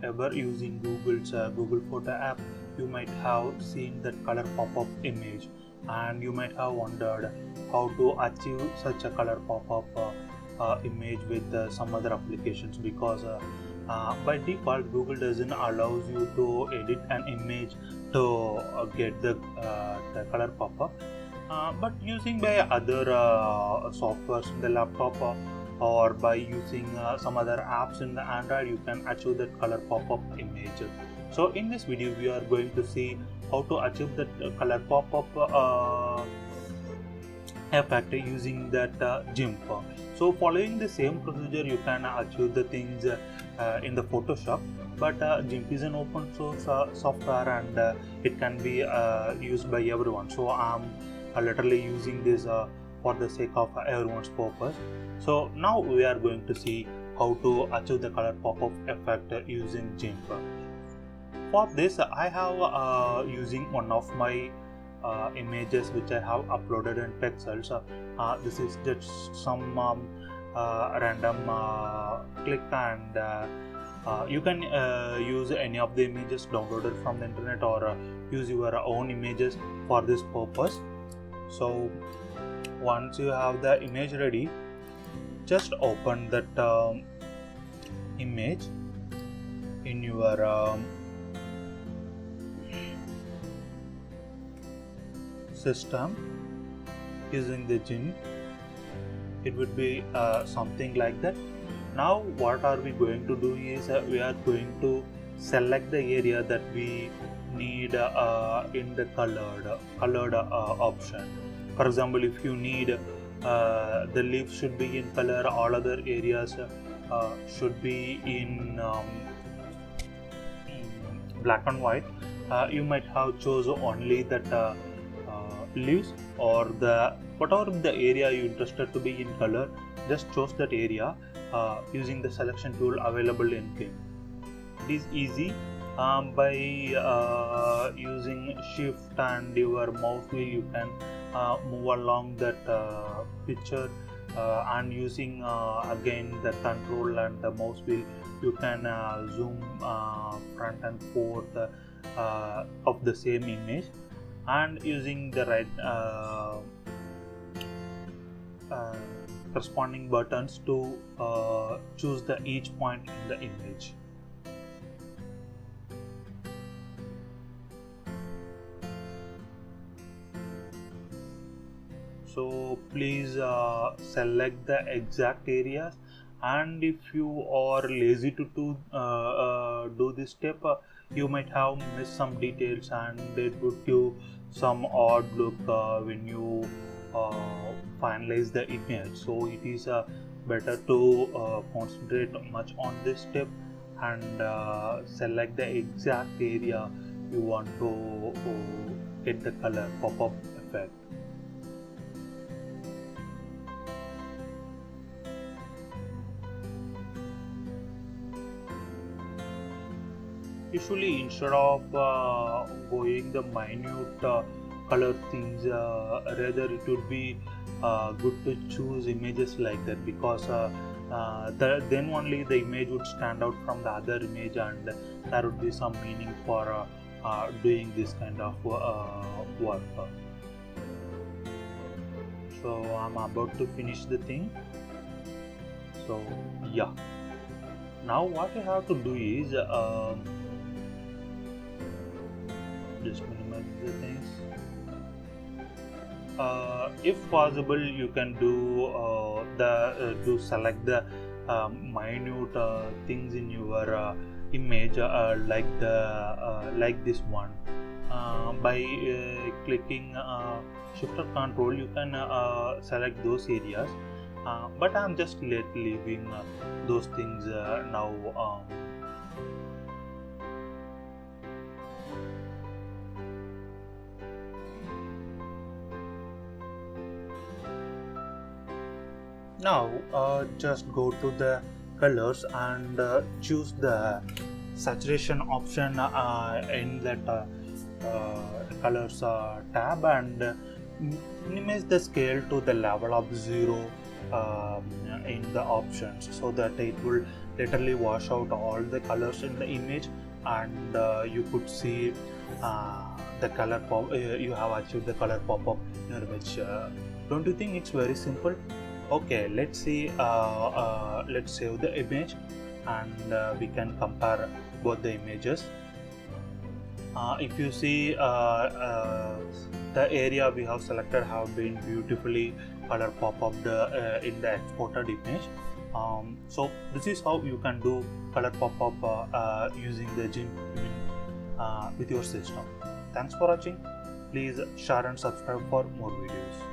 ever using Google's Google Photo app, you might have seen that color pop-up image, and you might have wondered how to achieve such a color pop-up image with some other applications, because by default Google doesn't allow you to edit an image to get the color pop-up, but using by other softwares in the laptop or by using some other apps in the Android, you can achieve that color pop-up image. So in this video we are going to see how to achieve that color pop-up effect using that GIMP. So following the same procedure you can achieve the things in the Photoshop, but GIMP is an open source software, and it can be used by everyone. So I'm literally using this for the sake of everyone's purpose. So now we are going to see how to achieve the color pop-up effect using GIMP. For this I have using one of my images which I have uploaded in Pexels. This is just some random click, and you can use any of the images downloaded from the internet, or use your own images for this purpose. So once you have the image ready, just open that image in your system using the GIMP. It would be something like that. Now what are we going to do is we are going to select the area that we need in the colored option. For example, if you need the leaves should be in color, all other areas should be in black and white, you might have chose only that leaves, or the whatever the area you interested to be in color, just choose that area using the selection tool available in GIMP. It is easy. By using shift and your mouse wheel, you can move along that picture, and using again the control and the mouse wheel, you can zoom front and forth of the same image, and using the right corresponding buttons to choose the each point in the image. So please select the exact areas, and if you are lazy to do this step, you might have missed some details, and it would give some odd look when you finalize the image. So it is better to concentrate much on this step and select the exact area you want to get the color pop-up effect. Usually, instead of going the minute color things, rather it would be good to choose images like that, because then only the image would stand out from the other image, and there would be some meaning for doing this kind of work. So I'm about to finish the thing. So yeah, now what you have to do is just minimize the things. If possible, you can do select the minute things in your image, like this one. By clicking Shift or Control, you can select those areas. But I'm just leaving those things now. Now just go to the colors and choose the saturation option in that colors tab, and minimize the scale to the level of 0, in the options, so that it will literally wash out all the colors in the image, and you could see the color pop. You have achieved the color pop-up in your image. Don't you think it's very simple? Okay, let's see. Let's save the image, and we can compare both the images. If you see, the area we have selected have been beautifully color pop-up in the exported image. So this is how you can do color pop-up using the GIMP with your system. Thanks for watching. Please share and subscribe for more videos.